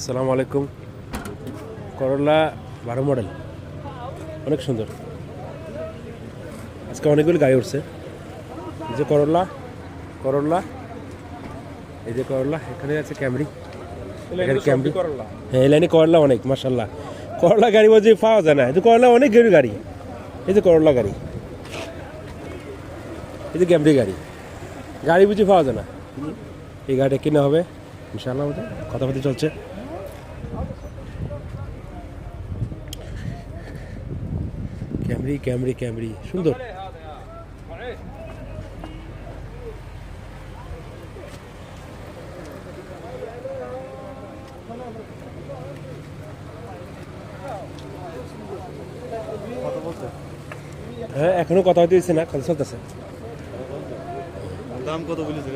আসসালামু আলাইকুম। করলা 12 মডেল, অনেক সুন্দর। আজকে অনেকগুলো গাড়ি উঠছে। এই যে করলা, করলা, এই যে করলা, এখানে আছে ক্যামরি, এখানে ক্যামরি। হ্যাঁ, এই লাইনে করলা অনেক, মাশাল্লাহ। করলা গাড়ি বলছে পাওয়া যায় না, এই যে করলা অনেক গাড়ি। এই যে করলা গাড়ি, এই যে ক্যামরি গাড়ি, গাড়ি বুঝি পাওয়া যায় না। এই গাড়িটা কিনে হবে ইনশাআল্লাহ, আমাদের কথাবার্তা চলছে। ক্যামরি ক্যামরি ক্যামরি সুন্দর। হ্যাঁ, এখনো কথা হইতে হয়েছে না, কথা চলতেছে। দাম কত বলেছে?